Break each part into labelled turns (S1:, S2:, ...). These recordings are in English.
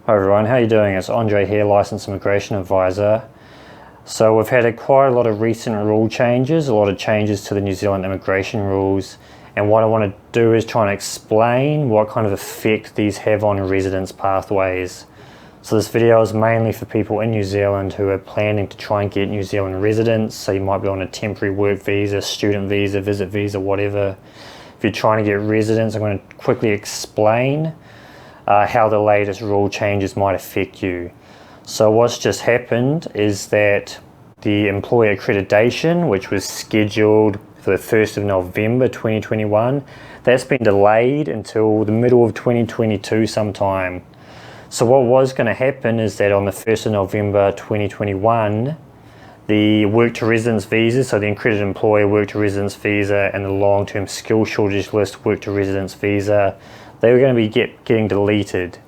S1: Hi everyone, how are you doing? It's Andre here, Licensed Immigration Advisor. So we've had quite a lot of recent rule changes, a lot of changes to the New Zealand immigration rules, and what I want to do is try and explain what kind of effect these have on residence pathways. So this video is mainly for people in New Zealand who are planning to try and get New Zealand residence, so you might be on a temporary work visa, student visa, visit visa, whatever. If you're trying to get residence, I'm going to quickly explain how the latest rule changes might affect you. So what's just happened is that the employer accreditation, which was scheduled for the 1st of November 2021, that's been delayed until the middle of 2022 sometime. So what was going to happen is that on the 1st of November 2021, the work to residence visa, so the accredited employer work to residence visa and the long-term skill shortage list work to residence visa, they were going to be getting deleted.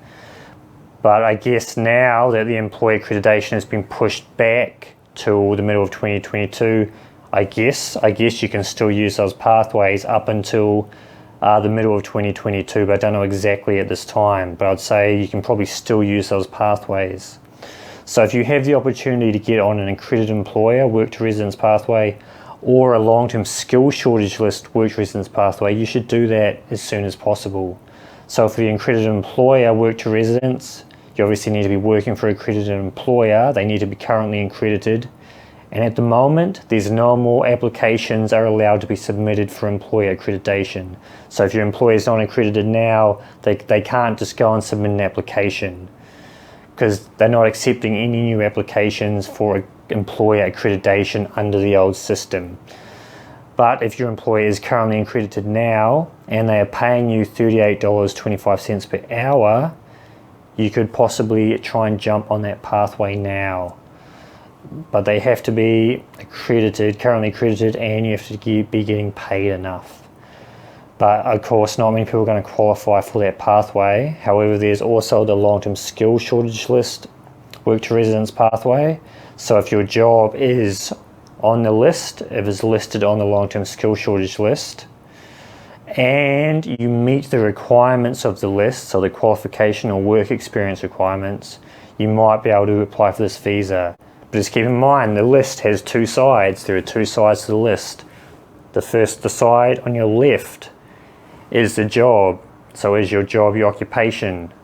S1: But I guess now that the employee accreditation has been pushed back till the middle of 2022, I guess you can still use those pathways up until the middle of 2022, but I don't know exactly at this time, but I'd say you can probably still use those pathways. So if you have the opportunity to get on an accredited employer work to residence pathway or a long-term skill shortage list work to residence pathway, you should do that as soon as possible. So for the accredited employer work to residence, you obviously need to be working for an accredited employer. They need to be currently accredited. And at the moment, these no more applications are allowed to be submitted for employer accreditation. So if your employer is not accredited now, they can't just go and submit an application because they're not accepting any new applications for employer accreditation under the old system. But if your employer is currently accredited now and they are paying you $38.25 per hour, you could possibly try and jump on that pathway now. But they have to be accredited, currently accredited, and you have to be getting paid enough. But of course, not many people are going to qualify for that pathway. However, there's also the long-term skill shortage list work to residence pathway. So if your job is on the list, if it's listed on the long-term skill shortage list, and you meet the requirements of the list, so the qualification or work experience requirements, you might be able to apply for this visa. But just keep in mind, the list has two sides. There are two sides to the list. The side on your left is the job. So is your job your occupation?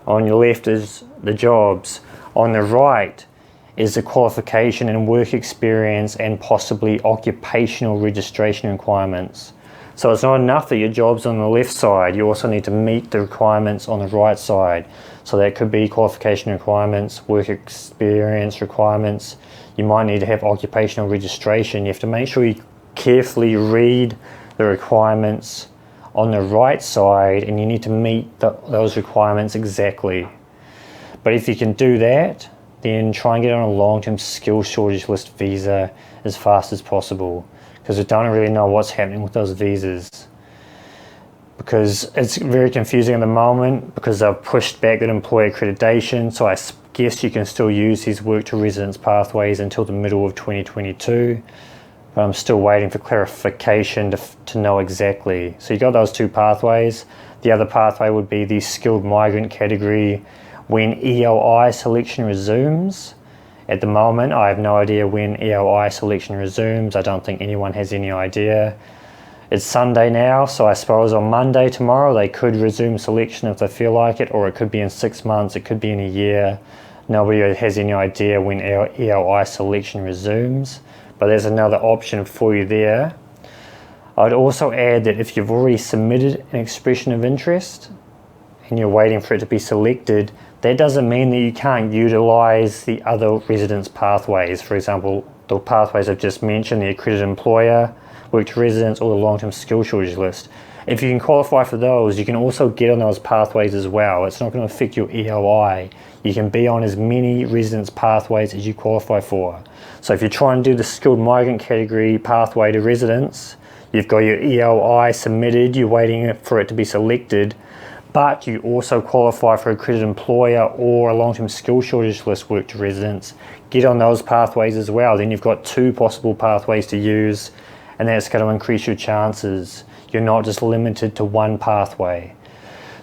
S1: On your left is the jobs. On the right is the qualification and work experience and possibly occupational registration requirements. So it's not enough that your job's on the left side, you also need to meet the requirements on the right side. So that could be qualification requirements, work experience requirements. You might need to have occupational registration. You have to make sure you carefully read the requirements on the right side and you need to meet those requirements exactly. But if you can do that, then try and get on a long-term skill shortage list visa as fast as possible, because we don't really know what's happening with those visas. Because it's very confusing at the moment because they've pushed back that employer accreditation, so I guess you can still use these work to residence pathways until the middle of 2022. But I'm still waiting for clarification to know exactly. So you got those two pathways. The other pathway would be the skilled migrant category when ELI selection resumes. At the moment, I have no idea when ELI selection resumes. I don't think anyone has any idea. It's Sunday now, so I suppose on Monday tomorrow they could resume selection if they feel like it, or it could be in 6 months, it could be in a year. Nobody has any idea when ELI selection resumes, but there's another option for you there. I'd also add that if you've already submitted an expression of interest and you're waiting for it to be selected, that doesn't mean that you can't utilise the other residence pathways. For example, the pathways I've just mentioned, the accredited employer, work to residence, or the long-term skill shortage list. If you can qualify for those, you can also get on those pathways as well. It's not going to affect your ELI. You can be on as many residence pathways as you qualify for. So if you're trying to do the skilled migrant category pathway to residence, you've got your ELI submitted, you're waiting for it to be selected, but you also qualify for accredited employer or a long-term skill shortage list work to residence, get on those pathways as well. Then you've got two possible pathways to use, and that's going to increase your chances. You're not just limited to one pathway.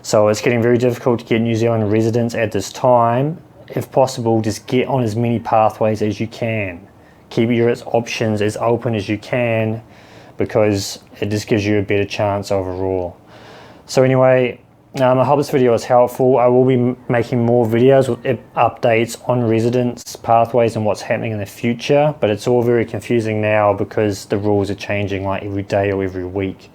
S1: So it's getting very difficult to get New Zealand residents at this time. If possible, just get on as many pathways as you can. Keep your options as open as you can, because it just gives you a better chance overall. So anyway, I hope this video was helpful. I will be making more videos with updates on residence pathways and what's happening in the future, but it's all very confusing now because the rules are changing like every day or every week.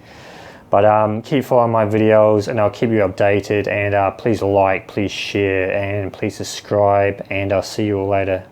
S1: But keep following my videos and I'll keep you updated, and please like, please share, and please subscribe, and I'll see you all later.